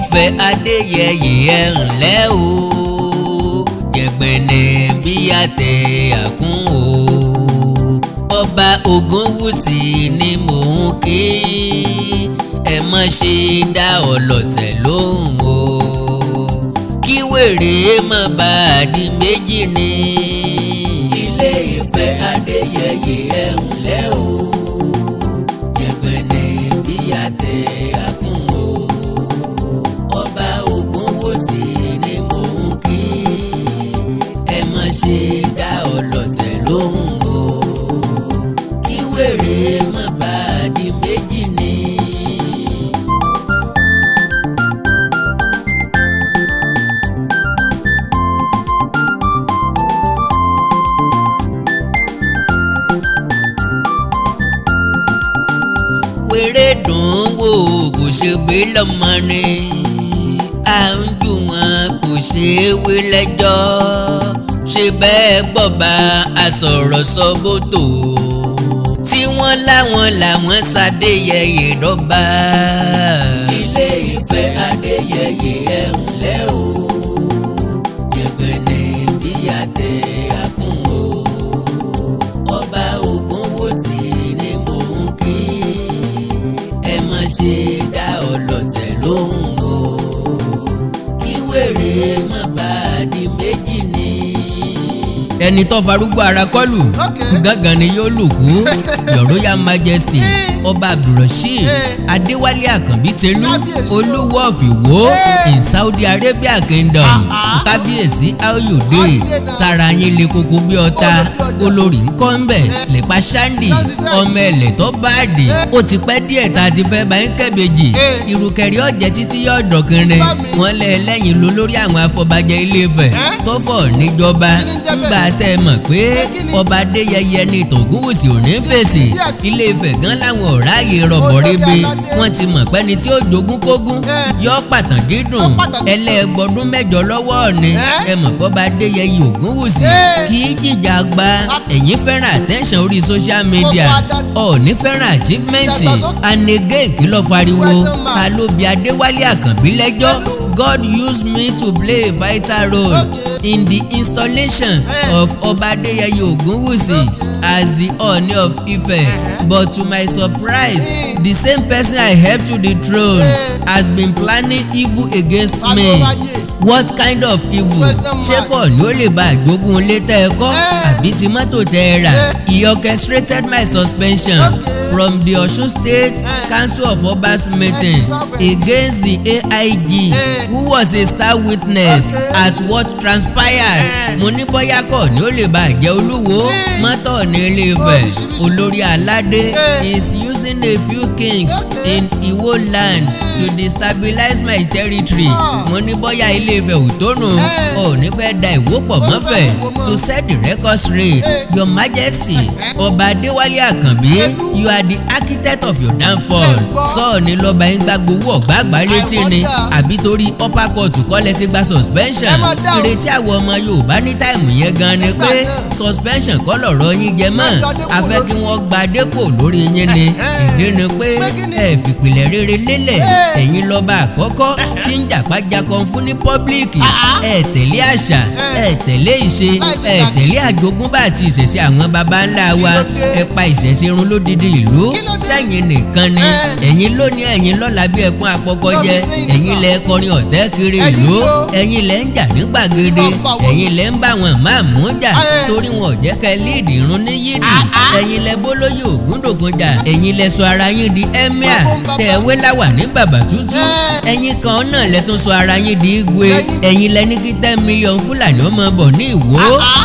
Ìfẹ́ Adéyẹyè ẹ ǹlẹ́ o, jẹ̀gbẹ̀nẹ̀ bí àtẹ àkún o. Ọba Ògúnwùsì ni mò ń kí, ẹ má ṣe dá ọlọ̀tẹ̀ lóhùn o. Kí wèrè má bá a di méjì ni. Ilé Ìfẹ́ Adéyẹyè ẹ ǹlẹ́ o, jẹ̀gbẹ̀nẹ̀ bí àtẹ àkún o. Ọba Ògúnwùsì ni mò ń kí, ẹ má ṣe dá ọlọ̀tẹ̀ lóhùn o. Kí wèrè má bá a di méjì ni. Wèrè dùn wò kò ṣe gbé lọ́mọ ni, à ń jù wọ́n kò ṣe é wé lẹ́jọ́. Ṣé bẹ́ẹ̀ gbọ́ba àsọ̀rọ̀ sọ bótò tí wọ́n láwọn làwọn ṣàdéyẹyè dọ́ba. Ilé Ìfẹ́ Adéyẹyè ẹ ǹlẹ́ o, jẹ̀gbẹ̀nẹ̀ bí àtẹ àkún o. Ọba Ògúnwùsì ni mò ń kí, ẹ má ṣe dá ọlọ̀tẹ̀ lóhùn o. Kí wèrè má bá a di méjì ni. Ẹni tó farúgbó ara kọlù gángan ni yóò lù kú. Your Royal Majesty Ọba Abdulrasheed Adéwálé Àkànbí Tẹ̀lú Olúwo of Ìwó in Saudi Arabia Kingdom. Kábíyèsí how you dey, sára yín le koko bí ọta. Olórí ńkọ́ ń bẹ̀ lẹ́pa Ṣáńdì ọmọ ẹ̀lẹ̀ tó báàdì. Ó ti pẹ́ díẹ̀ tá a ti fẹ́ bá ń kẹ́bẹ̀jì. Ìrùkẹ̀rẹ̀ ọ̀jẹ̀ títí yóò dọ̀kìnrin. Wọ́n lẹ̀ lẹ́yìn ló lórí àwọn afọbajẹ Ilé Ifẹ̀ tó fọ̀ níjọba. Ńgbà tẹ́ ẹ mọ̀ pé Ọba Adéyẹyè ní Ògúnwùsì ò ní fèsì. Ilé Ifẹ̀ gan láwọn ọ̀rá yìí rọ̀bọ̀ rebe. Wọ́n ti mọ̀ pẹ́ni tí ó jogún kógún yọ pàtàn dídùn. Ẹlẹ́gbọ̀dún mẹ́jọ lọ́wọ́ ni ẹ mọ̀ Ọba Adéyẹyè Ògúnwùsì kì í jìjà gba. Ẹ̀yin fẹ́ràn attention orí social media, Ọọ̀ni fẹ́ràn achievement. And again kí ló fariwo, ta ló bi Adéwálé Àkànbí lẹ́jọ́? God used me to play a vital role in the installation of Ọba Adéyẹyè Ògúnwùsì as the Ooni of Ife, but to my surprise, the same person I helped to the throne has been planning evil against me. What kind of evil? Ṣé kò ní ó lè bá àjogún ilé tẹ́ ẹ kọ́ àbí ti mọ́tò tẹ́ ẹ rà? He orchestrated my suspension from the Osun State Council of Obas meeting against the AIG who was a star witness at what transpired. Mo ní bóyá kò ní ó lè bá àjẹ́ Olúwo mọ́tò ní Ilé Ifẹ̀. Olórí aládé is using a few kings in Iwo land to destabilize my territory. Mo ní bóyá Ilé Ifẹ̀ ò tónù, Ọọ̀ni fẹ́ da Ìwó pọ̀ mọ́fẹ̀. To set the record straight, Your Majesty Ọba Adéwálé Àkànbí, you are the architect of your downfall. Sọ́ọ̀ni lọ́ba yín gba gbowó ọ̀gbàgbà létí ni àbí torí upper court kọ́lẹ̀ ṣe gba suspension. Ìrètí àwọn ọmọ Yorùbá ní táìmù yẹn gan ni pé suspension kọ́ lọ̀rọ̀ yín jẹ mọ́. A fẹ́ kí wọ́n gba dépò lórí yín ni. Ìdí ni pé ẹ fìpìlẹ̀ rere lélẹ̀. Ẹ̀yin lọ́ba àkọ́kọ́ tí ń jàpájàkọ fún ní pọ́blíkì. Ẹ tẹ̀lé àṣà, ẹ tẹ̀lé ìṣe, ẹ tẹ̀lé àjogúnbá àti ìṣẹ̀ṣe àwọn baba ńlá wa. Ẹ pa ìṣẹ̀ṣe run lódìdí ìlú. Sẹ́yìn nìkan ni ẹ̀yin lónìí ẹ̀yin lọ́la bí ẹkún àpọ̀kọjẹ. Ẹ̀yin lẹ kọrin ọ̀tẹ̀ kiri ìlú. Ẹ̀yin lẹ ń jà ní gbàgede. Ẹ̀yin lẹ ń bá wọn máàmù jà torí wọn ò jẹ́ kẹ́ líìdì irun ní yídì. Ẹ̀yin lẹ bólóyè Ògúndògún jà. Ẹ̀yin lẹ sọ ara yín di emir tẹ̀wé láwà ní bàbá tútù. Ẹ̀yin kan náà lẹ tún sọ ara yín di igwe. Ẹ̀yin lẹ ní kí 10 million Fúlàní ó máa bọ̀ ní Ìwó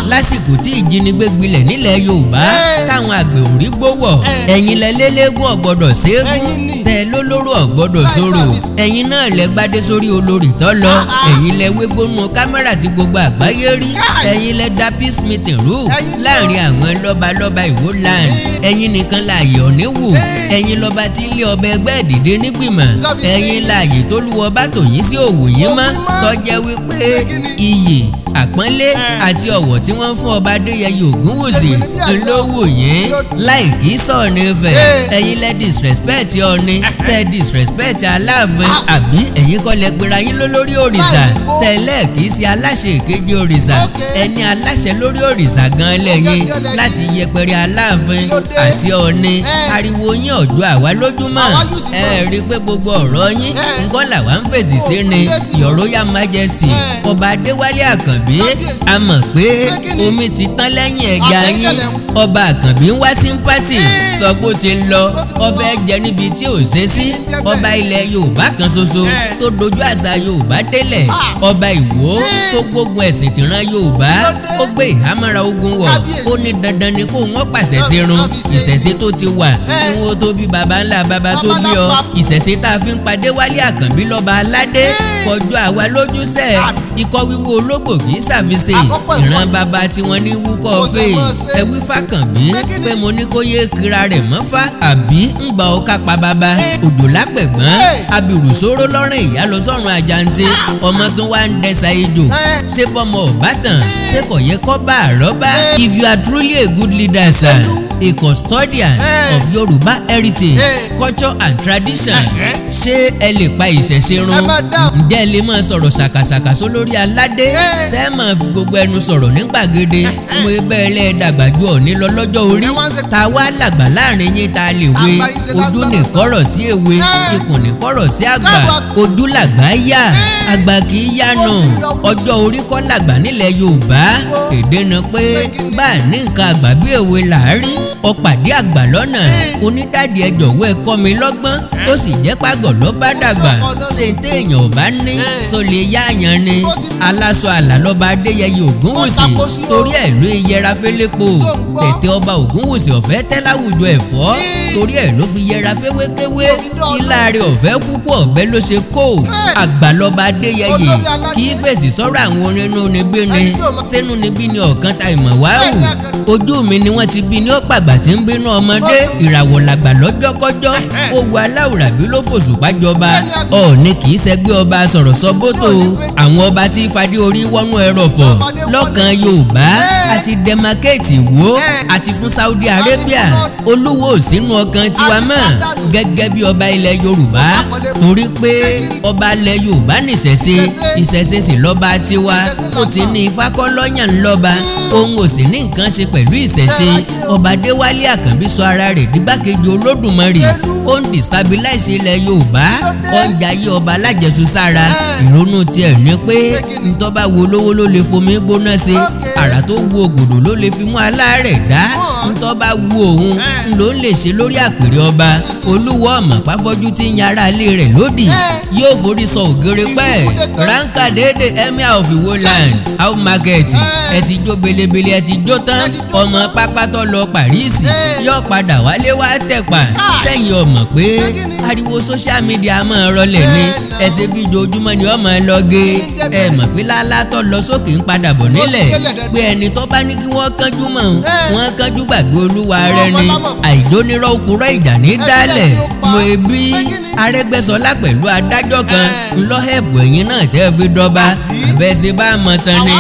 lásìkò tí ìjínigbé gbilẹ̀ nílẹ̀ Yorùbá káwọn àgbẹ̀ ò rí gbówọ̀. Ẹ̀yin lẹ lélẹ́gùn ọ̀gbọ́dọ̀ ségun tẹ lólóró ọ̀gbọ́dọ̀ sóró. Ẹ̀yin náà lẹ gbádé sórí olórí tó lọ. Ẹ̀yin lẹ wégbónú kámẹ́rà tí gbogbo àgbáyé rí. Ẹ̀yin lẹ dá peace meeting rú láàrin àwọn lọ́balọ́ba Ìwó land. Ẹ̀yin nìkan láàyè òní wù. Ẹ̀yin lọ́ba tí ilé ọba ẹgbẹ́ ìdìde nígbìmọ̀. Ẹ̀yin láàyè tó lúwọ bá tòyín sí òwò yín mọ́ tọ́jẹ́ wípé iyì àpọ́nlé àti ọ̀wọ̀ tí wọ́n fún ọba Adéyẹyè Ògúnwùsì lówó yẹn láì kí sọ̀ọ́ni fẹ̀ ẹ̀yin lẹ́ disrespect Ọọ̀ni tẹ́ disrespect Aláàfin àbí ẹ̀yin kọ́ lẹ pera yín lórí òrìṣà tẹ́lẹ̀ kì í ṣe aláṣẹ ìkejì òrìṣà ẹni aláṣẹ lórí òrìṣà gan lẹ́yìn láti yẹpẹrẹ Aláàfin àti Ọọ̀ni ariwo yín ọ̀dọ́ àwa lójúmọ́ ẹ rí i pé gbogbo ọ̀rọ̀ yín nǹkan làwa ń fèsì sí ni Your Royal Majesty ọba Adéwálé Àkànbí a mọ̀ pé omi ti tán lẹ́yìn ẹ̀gá yín ọba Àkànbí ń wá sympathy sọ pé ó ti ń lọ ó fẹ́ jẹ níbi tí ò ṣe sí ọba ilẹ̀ Yorùbá kan ṣoṣo tó dojú àṣà Yorùbá délẹ̀ ọba Ìwó tó gbógun ẹ̀sìn tìran Yorùbá ó gbé ìhámọ́ra ogun wọ̀ ó ní dandan ni kó wọ́n pàṣẹ sí run ìṣẹ̀ṣe tó ti wà kí wọ́n tó bí baba ńlá baba tó bí ọ ìṣẹ̀ṣe tá a fi ń padé Wálé Àkànbí lọ́ba aládé kọjú àwa lójúṣẹ́ ikọ́ wíwú ológbò kì í ṣàfihàn ìran baba tí wọ́n ní wúkọ́ fèè ẹ̀wí fàkànbí pé mo ní kó yé kira rẹ̀ mọ́fà àbí ń gbà ó kápá baba òjò lápẹ̀gbọ́n abirùsóró lọ́rùn ìyá lọ sọ́run àjàǹtí ọmọ tó wá ń dẹ́sà ejò ṣé bọ́mọ ọ̀bátàn ṣé kò yẹ kọ́ bá àrọ́bá if you are truly a good leader sir a custodian of Yorùbá heritage culture and tradition ṣé ẹ lè pa ìṣẹ̀ṣe run ǹjẹ́ ẹ lè máa sọ̀rọ̀ ṣàkàṣàkà sólórí aládé ṣé ẹ máa fi gbogbo ẹnu sọ̀rọ̀ ní gbàgede mo bẹ́ẹ̀ lẹ́ dàgbà ju Ọọ̀ni lọ lọ́jọ́ orí ta wá làgbà láàrin yín ta lè we ojú nìkọ́rọ̀ sí èwe ikùn nìkọ́rọ̀ sí àgbà ojú làgbà yá àgbà kì í yánu ọjọ́ orí kọ́ làgbà nílẹ̀ Yorùbá èdè náà pé bá a ní nǹkan àgbà bí èwe làárí ọ̀pàdé àgbà lọ́nà onídàdí ẹ jọ̀wọ́ ẹ kọ́ mi lọ́gbọ́n tó sì jẹ́ pàgọ́ ló bá dàgbà ṣé n téèyàn ò bá ní so lè yáàyàn ni aláṣọ àlà lọ́ba Adéyẹyè Ògúnwùsì torí ẹ̀ ló yẹra fẹ́lẹ́pọ̀ tẹ̀tẹ̀ ọba Ògúnwùsì ọ̀fẹ́ tẹ́ láwùjọ ẹ̀fọ́ torí ẹ̀ ló fi yẹra fẹ́wékéwé ilá rẹ̀ ọ̀fẹ́ kúkú ọ̀bẹ ló ṣe kó àgbà lọ́ba Adéyẹyè kì í fèsì sọ́rọ̀ àwọn onínú níbí ni sínú níbí ni ọ̀kan ta ìmọ̀ wáhù ojú mi ni wọ́n ti bí ní ó pàgbà tí ń bínú ọmọdé ìràwọ̀ làgbà lọ́jọ́kọ́jọ́ ó wu Aláwùrábí ló fòṣùpá jọba Ọọ̀ni kì í ṣẹgbẹ́ ọba sọ̀rọ̀ sọ bótó àwọn ọba tí fadé orí wọnú ẹrọ̀fọ̀ lọ́kàn Yorùbá àti dẹmakéètì Ìwó àti fún Saudi Arabia Olúwo sínú ọkàn tiwa mọ́ gẹ́gẹ́ bí ọba ilẹ̀ Yorùbá torí pé ọba ilẹ̀ Yorùbá nìṣẹ̀ṣe ìṣẹ̀ṣe sì lọ́ba tiwa ó ti ní Ifá kọ́ lọ́yàn ńlọ́ba òun ò sì ní nǹkan ṣe pẹ̀lú ìṣẹ̀ṣe ọba Adéwálé Àkànbí sọ ara rẹ̀ dígbàkejì Olódùmarè ó ń destabilize ilẹ̀ Yorùbá ó ń jayé ọba alájẹsùn sára ìrònú tiẹ̀ ní pé ntọ́ba wo lówó ló lè fomi gbóná ṣe àrà tó wu ògòdò ló lè fi mú aláàrẹ̀ dá ntọ́ba wu òun ló ń lè ṣe lórí àpèrè ọba Olúwo ọmọ pàfọ́jú tí ń yàrá ilé rẹ̀ lódì yóò forí sọ ògèrè pẹ́ ránkà déédé emir of Iwo land how market ẹ ti jó belebele ẹ ti jó tán ọmọ pápátọ́ lọ Paris yóò padà wálé wá tẹ̀pà sẹ́yìn ọmọ pé ariwo social media máa rọlẹ̀ ní ẹsẹ̀ bí ojoojúmọ́ ni ọmọ lọ gé ẹ mọ̀ pé lálátọ́ lọ sókè ń padà bọ̀ nílẹ̀ pé ẹni tó bá ní kí wọ́n kánjú mọ̀ wọ́n kánjú gbàgbé olúwa rẹ ni àìjónírọ́ òkúrọ̀ ìjà ní dálẹ̀ mo ebi Arẹ́gbẹ́ṣọlá pẹ̀lú adájọ́ kan ńlọ́hẹ̀bù ẹ̀yìn náà tẹ́ fi dọ́ba àbẹ́sẹ̀ bá mọ̀ tán ni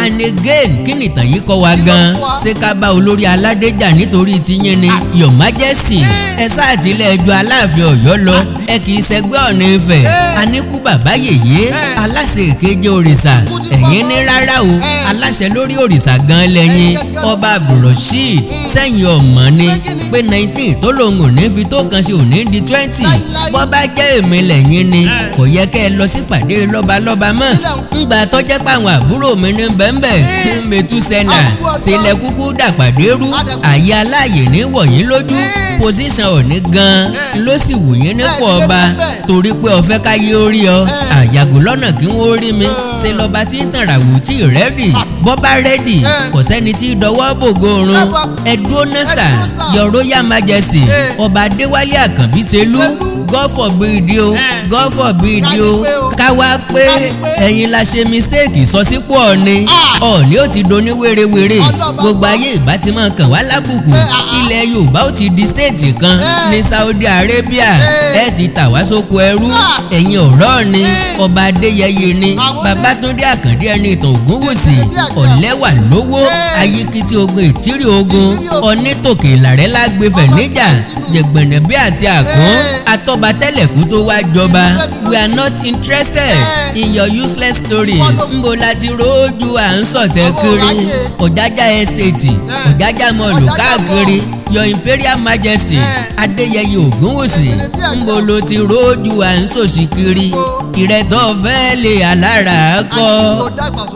and again kí nìtàn yìí kọ́ wa gan ṣé ká bá olórí aládé jà nítorí tiyín ni Your Majesty ẹ sáà tilẹ̀ ẹjọ́ Aláàfin Ọ̀yọ́ lọ ẹ kì í ṣẹgbẹ́ Ọ̀ọ̀ni Ifẹ̀ àníkú bàbá yèyé aláṣẹ ìkeje òrìṣà ẹ̀yin ní rárá o aláṣẹ lórí òrìṣà gan lẹ́yìn ọba Abdulrasheed sẹ́yìn ọmọ ni pé 19 tó lòun ò ní fi tó kan ṣe òní di 20 bọ́ bá jẹ́ èmi lẹ́yìn ni kò yẹ kẹ́ ẹ lọ sí pàdé lọ́balọ́ba mọ́ ńgbà tó jẹ́ pé àwọn àbúrò mi ní bẹ́ńbẹ́ fún Mẹtúsẹ́là sílẹ̀ kúkú dàpàdé rú àyè aláàyè ní wọ̀nyí lójú pòsíṣàn Ọọ̀ni gan ló sì wù yín nípò ọba torí pé ọ̀fẹ́ káyé orí ọ àyàgò lọ́nà kí wọ́n rí mi ṣe lọ́ba tí ń tàn ràwù tí ì rẹ́dì bọ́ bá rẹ́dì kò sẹ́ni tí dọwọ́ bògo oorun ẹ̀dúró nẹ́sà Your Royal Majesty ọba Adéwálé Àkànbí tẹlú God forbid o God forbid o ká wá pé ẹ̀yin la ṣe mistake sọ sípò Ọọ̀ni Ọọ̀ni ó ti doni wérewère gbogbo ayé ìbá ti máa kàn wá lábùkù ilẹ̀ Yorùbá ó ti di stéètì kan ní Saudi Arabia ẹ ti tà wá sóko ẹrú ẹ̀yin ọ̀rọ̀ ni ọba Adéyẹyè ni Babátúndé Àkàndé ẹni ìtàn Ògúnwùsì ọ̀lẹ́wà lówó ayíkítí ogun ìtírí ogun onítòkè ìlàrẹ́ lágbèfẹ̀ níjà jẹ̀gbẹ̀nẹ̀ bí àti àkún atọ́ba tẹ́lẹ̀kú tó wá jọba we are not interested in your useless stories nbo láti rójú à ń sọ̀tẹ̀ kiri Ọ̀jájá estate Ọ̀jájá mọ̀lù káàkiri your imperial majesty Adéyẹyè Ògúnwùsì nbo ló ti rójú à ń sòṣì kiri ìrẹ́tọ̀ fẹ́ lè alára kọ́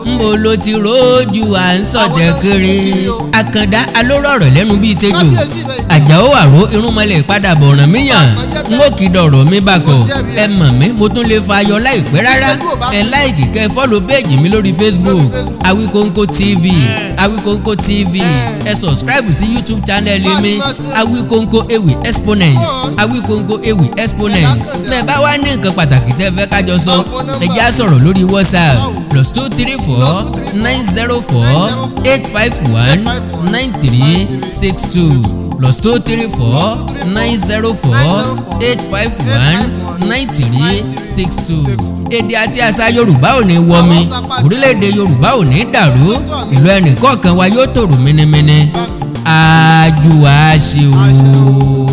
nbo ló ti rójú à ń sọ̀tẹ̀ kiri Àkàndá alórọ̀rọ̀ lẹ́nu bíi tejò Àjàó àró irúnmọlẹ̀ padà bọ̀ràn míyàn n ó kì í dọ̀rọ̀ mi bàkọ̀ ẹ mọ̀ mí mo tún lè fa ayọ̀ láìpẹ́ rárá ẹ láìkì kẹ́ fọ́lọ̀ péèjì mi lórí Facebook Awikonko TV Awikonko TV ẹ subscribe sí YouTube channel mi Awikonko ewì Xponent Awikonko ewì Xponent bẹ́ẹ̀ bá wá ní nǹkan pàtàkì tẹ́ fẹ́ kájọ sọ ẹ já sọ̀rọ̀ lórí WhatsApp +234 904 851 9362 +234 904 851 9362. Èdè àti àṣà Yorùbá ò ní wọmi orílẹ̀-èdè Yorùbá ò ní dàrú ìlú ẹnìkọ̀ọ̀kan wa yóò tòrò mẹ́nẹ́mẹ́nẹ́ àjùwà ṣe o.